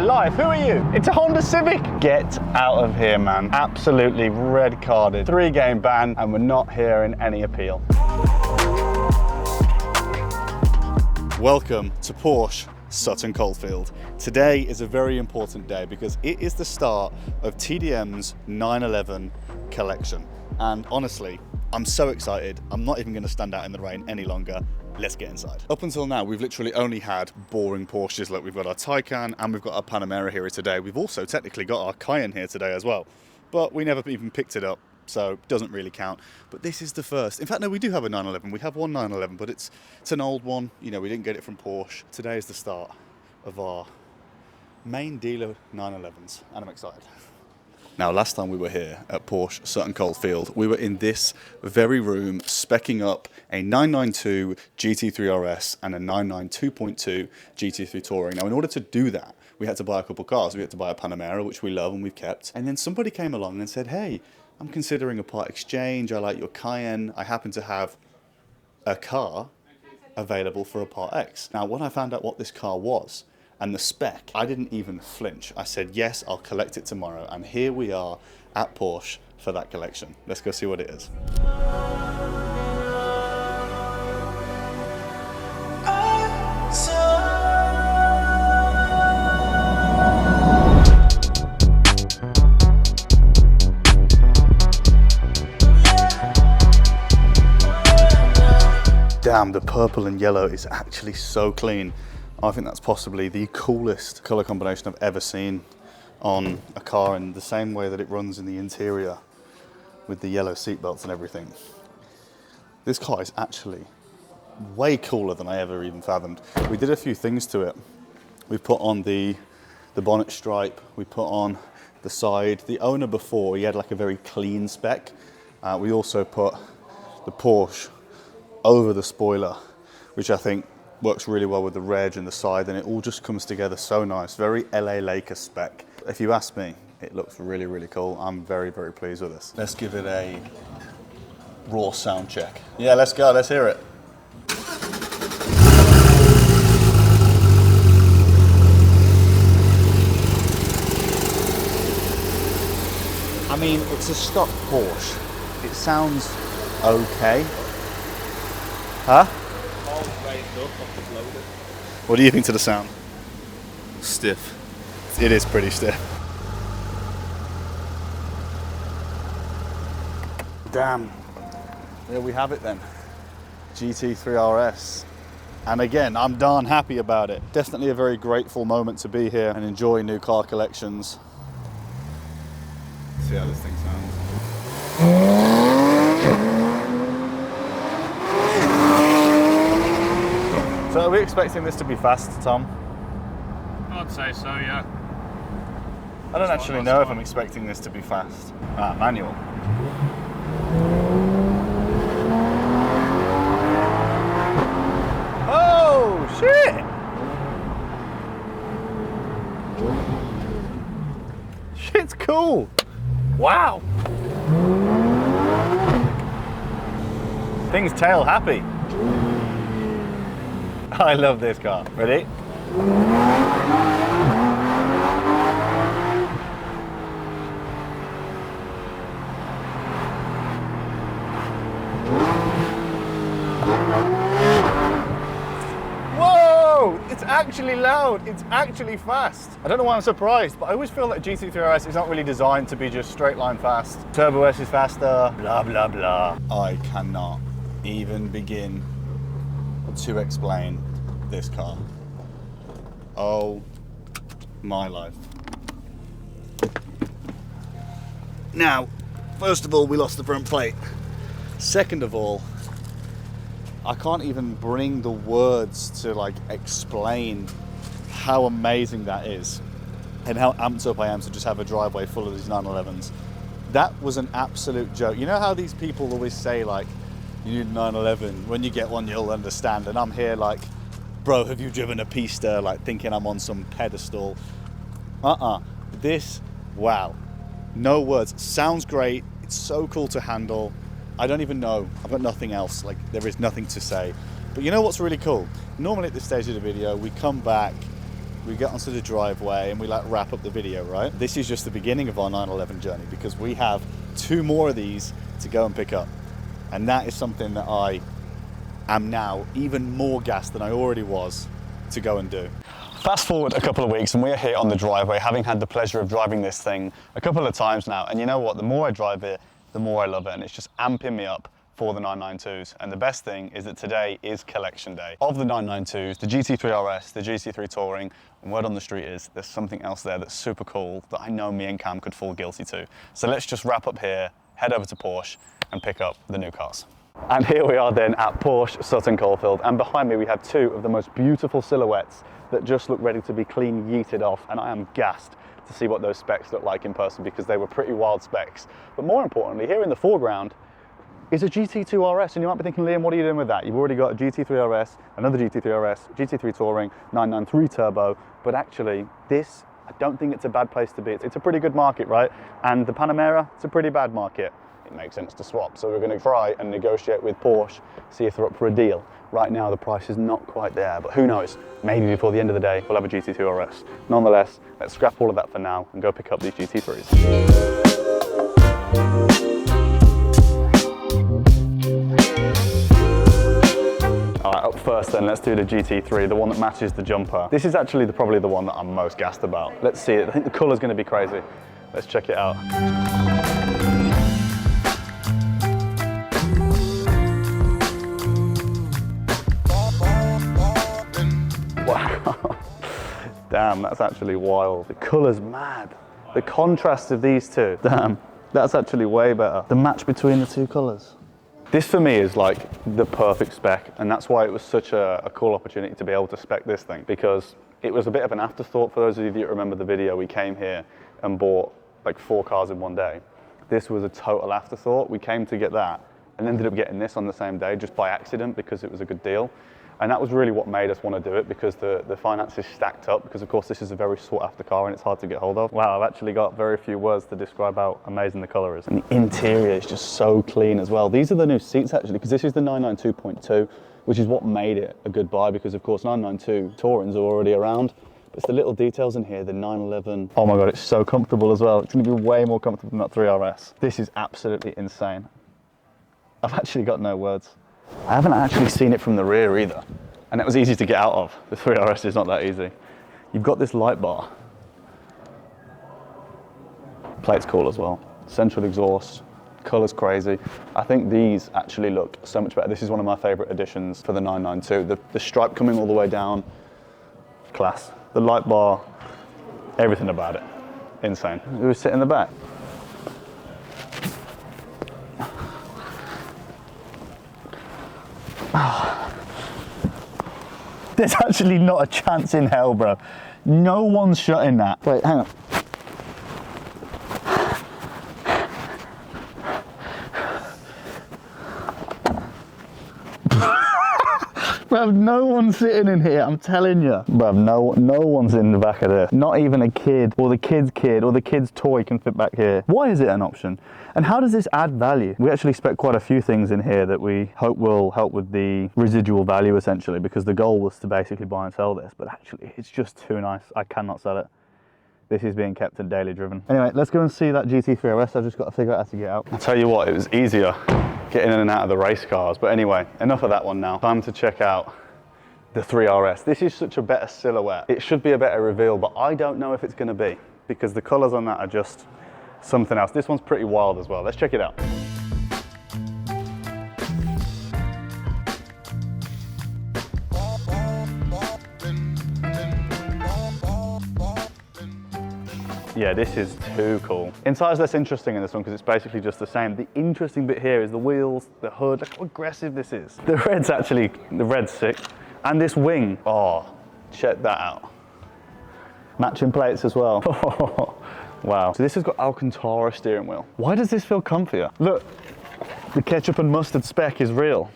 life. Who are you? It's a Honda Civic. Get out of here, man. Absolutely red carded. 3-game ban, and we're not hearing any appeal. Welcome to Porsche Sutton Coldfield. Today is a very important day because it is the start of TDM's 911 collection. And honestly, I'm so excited. I'm not even going to stand out in the rain any longer. Let's get inside. Up until now, we've literally only had boring Porsches. Like, we've got our Taycan and we've got our Panamera here today. We've also technically got our Cayenne here today as well, but we never even picked it up, so it doesn't really count. But this is the first. In fact, no, we do have a 911. We have one 911, but it's an old one. You know, we didn't get it from Porsche. Today is the start of our main dealer 911s, and I'm excited. Now, last time we were here at Porsche Sutton Coldfield, we were in this very room speccing up a 992 GT3 RS and a 992.2 GT3 Touring. Now, in order to do that, we had to buy a couple cars. We had to buy a Panamera, which we love and we've kept. And then somebody came along and said, hey, I'm considering a part exchange. I like your Cayenne. I happen to have a car available for a part X. Now, when I found out what this car was, and the spec, I didn't even flinch. I said, yes, I'll collect it tomorrow. And here we are at Porsche for that collection. Let's go see what it is. Damn, the purple and yellow is actually so clean. I think that's possibly the coolest colour combination I've ever seen on a car, in the same way that it runs in the interior with the yellow seatbelts and everything. This car is actually way cooler than I ever even fathomed. We did a few things to it. We put on the bonnet stripe, we put on the side. The owner before, he had like a very clean spec. We also put the Porsche over the spoiler, which I think works really well with the reg and the side, and it all just comes together so nice. Very LA Lakers spec. If you ask me, it looks really, really cool. I'm very, very pleased with this. Let's give it a raw sound check. Yeah, let's go, let's hear it. I mean, it's a stock Porsche. It sounds okay. Huh? What do you think to the sound? Stiff. It is pretty stiff. Damn. There we have it then. GT3 RS. And again, I'm darn happy about it. Definitely a very grateful moment to be here and enjoy new car collections. See how this thing sounds. So are we expecting this to be fast, Tom? I'd say so, yeah. I don't actually know if I'm expecting this to be fast. Manual. Oh, shit! Shit's cool. Wow. Thing's tail happy. I love this car. Ready? Whoa! It's actually loud. It's actually fast. I don't know why I'm surprised, but I always feel that GT3 RS is not really designed to be just straight line fast. Turbo S is faster, blah, blah, blah. I cannot even begin to explain this car. Oh my life. Now, first of all, we lost the front plate. Second of all, I can't even bring the words to like explain how amazing that is and how amped up I am to just have a driveway full of these 911s. That was an absolute joke. You know how these people always say like, you need a 911, when you get one you'll understand, and I'm here like, bro, have you driven a Pista, like thinking I'm on some pedestal? This, wow, no words. Sounds great, it's so cool to handle. I don't even know, I've got nothing else, like there is nothing to say. But you know what's really cool? Normally at this stage of the video, we come back, we get onto the driveway and we like wrap up the video, right? This is just the beginning of our 911 journey because we have 2 more of these to go and pick up. And that is something that I am now even more gassed than I already was to go and do. Fast forward a couple of weeks and we're here on the driveway, having had the pleasure of driving this thing a couple of times now. And you know what? The more I drive it, the more I love it. And it's just amping me up for the 992s. And the best thing is that today is collection day. Of the 992s, the GT3 RS, the GT3 Touring, and word on the street is there's something else there that's super cool that I know me and Cam could fall guilty to. So let's just wrap up here, head over to Porsche and pick up the new cars. And here we are then at Porsche Sutton Coldfield. And behind me we have 2 of the most beautiful silhouettes that just look ready to be clean yeeted off. And I am gassed to see what those specs look like in person because they were pretty wild specs. But more importantly, here in the foreground is a GT2 RS, and you might be thinking, Liam, what are you doing with that? You've already got a GT3 RS, another GT3 RS, GT3 Touring, 993 Turbo, but actually this, I don't think it's a bad place to be. It's a pretty good market, right? And the Panamera, it's a pretty bad market. It makes sense to swap, so we're going to try and negotiate with Porsche, see if they're up for a deal. Right now the price is not quite there, but who knows? Maybe before the end of the day we'll have a GT2 RS. Nonetheless, let's scrap all of that for now and go pick up these GT3s. Alright, up first then, let's do the GT3, the one that matches the jumper. This is actually probably the one that I'm most gassed about. Let's see it. I think the colour's going to be crazy. Let's check it out. Wow. Damn, that's actually wild. The colour's mad. The contrast of these 2, damn, that's actually way better. The match between the 2 colours. This for me is like the perfect spec, and that's why it was such a cool opportunity to be able to spec this thing, because it was a bit of an afterthought. For those of you that remember the video, we came here and bought like 4 cars in one day. This was a total afterthought. We came to get that and ended up getting this on the same day just by accident because it was a good deal. And that was really what made us want to do it, because the finances stacked up, because of course this is a very sought after car and it's hard to get hold of. Wow, I've actually got very few words to describe how amazing the colour is. And the interior is just so clean as well. These are the new seats actually, because this is the 992.2, which is what made it a good buy, because of course 992 Tourings are already around. But it's the little details in here, the 911. Oh my God, it's so comfortable as well. It's going to be way more comfortable than that 3RS. This is absolutely insane. I've actually got no words. I haven't actually seen it from the rear either, and it was easy to get out of. The 3RS is not that easy. You've got this light bar. Plate's cool as well. Central exhaust, colour's crazy. I think these actually look so much better. This is one of my favourite additions for the 992. The stripe coming all the way down, class. The light bar, everything about it, insane. Who was sitting in the back? There's actually not a chance in hell, bro. No one's shutting that. Wait, hang on. Bruv, no one's sitting in here, I'm telling you. Bruv, no one's in the back of this. Not even a kid, or the kid's kid, or the kid's toy can fit back here. Why is it an option? And how does this add value? We actually spec quite a few things in here that we hope will help with the residual value, essentially, because the goal was to basically buy and sell this, but actually it's just too nice. I cannot sell it. This is being kept and daily driven. Anyway, let's go and see that GT3 RS. I've just got to figure out how to get out. I'll tell you what, it was easier getting in and out of the race cars. But anyway, enough of that one now. Time to check out the 3RS. This is such a better silhouette. It should be a better reveal, but I don't know if it's going to be, because the colours on that are just something else. This one's pretty wild as well. Let's check it out. Yeah, this is too cool. Inside's less interesting in this one because it's basically just the same. The interesting bit here is the wheels, the hood. Look how aggressive this is. The red's sick. And this wing, oh, check that out. Matching plates as well. Wow. So this has got Alcantara steering wheel. Why does this feel comfier? Look, the ketchup and mustard spec is real.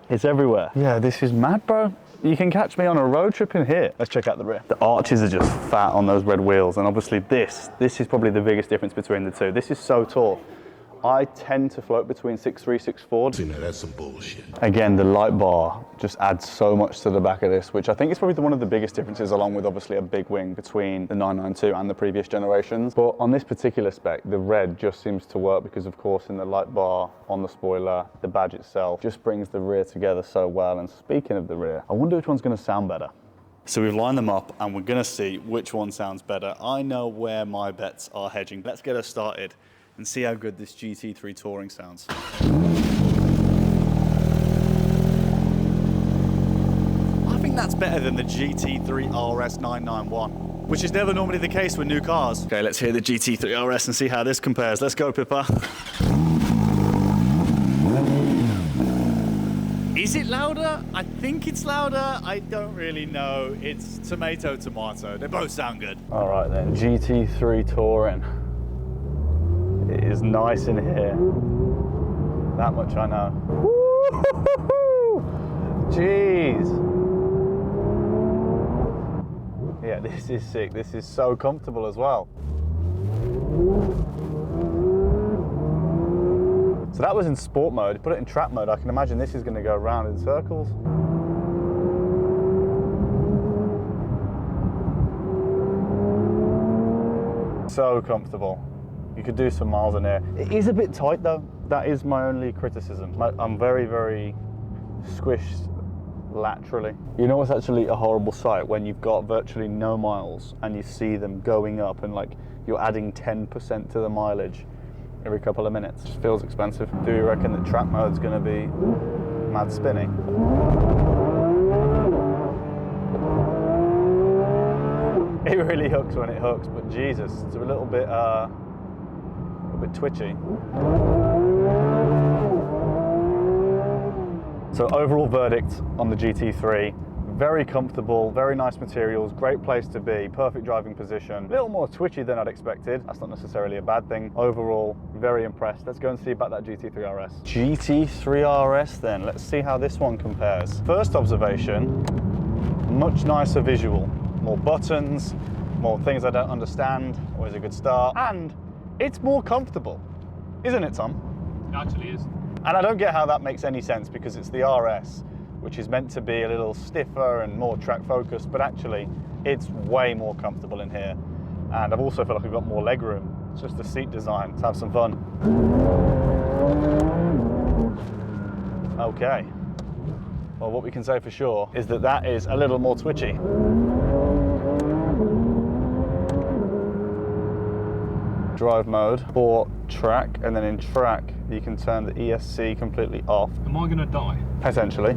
It's everywhere. Yeah, this is mad, bro. You can catch me on a road trip in here. Let's check out the rear. The arches are just fat on those red wheels, and obviously this is probably the biggest difference between the two. This is so tall. I tend to float between 6.3, 6.4. See, now that's some bullshit. Again, the light bar just adds so much to the back of this, which I think is probably one of the biggest differences, along with obviously a big wing, between the 992 and the previous generations. But on this particular spec, the red just seems to work because, of course, in the light bar, on the spoiler, the badge itself just brings the rear together so well. And speaking of the rear, I wonder which one's going to sound better. So we've lined them up and we're going to see which one sounds better. I know where my bets are hedging. Let's get us started and see how good this GT3 Touring sounds. I think that's better than the GT3 RS 991, which is never normally the case with new cars. Okay, let's hear the GT3 RS and see how this compares. Let's go, Pippa. Is it louder? I think it's louder. I don't really know. It's tomato, tomato. They both sound good. All right then, GT3 Touring. It is nice in here. That much I know. Jeez. Yeah, this is sick. This is so comfortable as well. So that was in sport mode. Put it in track mode, I can imagine this is going to go round in circles. So comfortable. You could do some miles in here. It is a bit tight though. That is my only criticism. I'm very, very squished laterally. You know what's actually a horrible sight? When you've got virtually no miles and you see them going up and like you're adding 10% to the mileage every couple of minutes. It just feels expensive. Do you reckon that track mode's going to be mad spinny? It really hooks when it hooks, but Jesus, it's a little bit twitchy. So overall verdict on the GT3, very comfortable, very nice materials, great place to be, perfect driving position. A little more twitchy than I'd expected. That's not necessarily a bad thing. Overall, very impressed. Let's go and see about that GT3 RS. GT3 RS then, let's see how this one compares. First observation, much nicer visual. More buttons, more things I don't understand, always a good start. And it's more comfortable, isn't it, Tom? It actually is. And I don't get how that makes any sense because it's the RS, which is meant to be a little stiffer and more track focused, but actually it's way more comfortable in here. And I've also felt like we've got more leg room. It's just the seat design. Let's have some fun. Okay. Well, what we can say for sure is that that is a little more twitchy. Drive mode for track, and then in track you can turn the ESC completely off. Am I going to die? Potentially.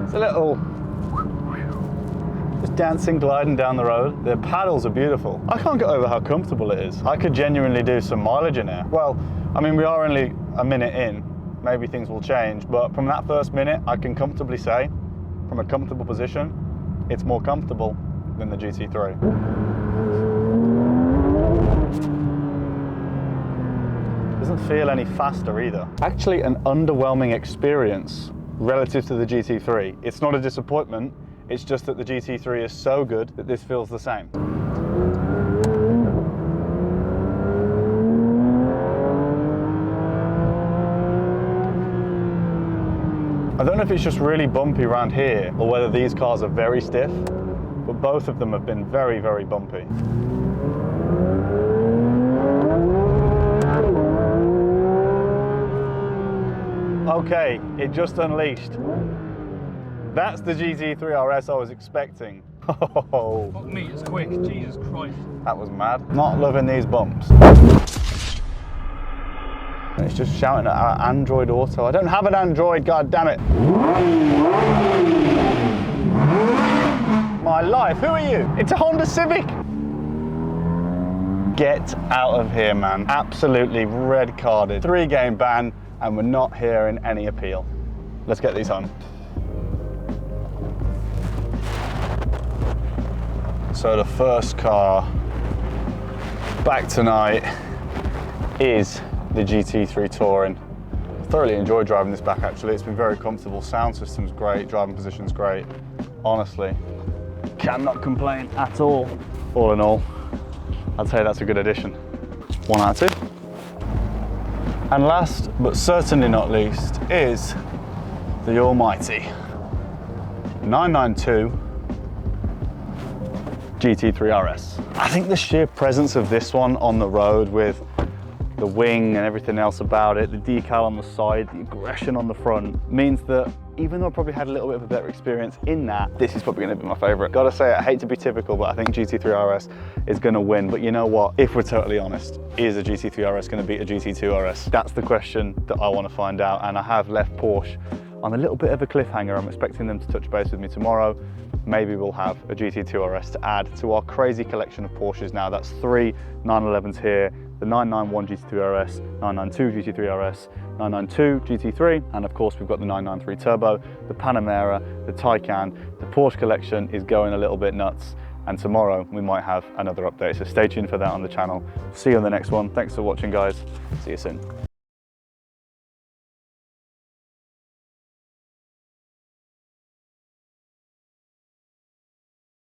It's a little just dancing, gliding down the road. The paddles are beautiful. I can't get over how comfortable it is. I could genuinely do some mileage in here. Well, I mean, we are only a minute in. Maybe things will change, but from that first minute, I can comfortably say, from a comfortable position, it's more comfortable than the GT3. Doesn't feel any faster either. Actually an underwhelming experience relative to the GT3. It's not a disappointment, it's just that the GT3 is so good that this feels the same. I don't know if it's just really bumpy around here or whether these cars are very stiff, but both of them have been very, very bumpy. Okay, it just unleashed. That's the GT3 RS I was expecting. Oh, Fuck me, it's quick. Jesus Christ. that was mad. Not loving these bumps. It's just shouting at Android Auto. I don't have an Android, god damn it. My life, who are you? It's a Honda Civic. Get out of here, man. Absolutely red carded. 3-game ban, and we're not hearing any appeal. Let's get these home. So the first car back tonight is the GT3 Touring. I thoroughly enjoyed driving this back actually. It's been very comfortable. Sound system's great, driving position's great. Honestly, Cannot complain at all. All in all, I'd say that's a good addition. 1 out of 2. And last, but certainly not least, is the almighty 992 GT3 RS. I think the sheer presence of this one on the road with the wing and everything else about it, the decal on the side, the aggression on the front, means that even though I probably had a little bit of a better experience in that, this is probably going to be my favourite. Gotta say, I hate to be typical, but I think GT3 RS is going to win. But you know what? If we're totally honest, is a GT3 RS going to beat a GT2 RS? That's the question that I want to find out, and I have left Porsche on a little bit of a cliffhanger. I'm expecting them to touch base with me tomorrow. Maybe we'll have a GT2 RS to add to our crazy collection of Porsches now. That's 3 911s here, the 991 GT3 RS, 992 GT3 RS, 992 GT3, and of course we've got the 993 Turbo, the Panamera, the Taycan. The Porsche collection is going a little bit nuts, and tomorrow we might have another update, so stay tuned for that on the channel. See you on the next one. Thanks for watching, guys. See you soon.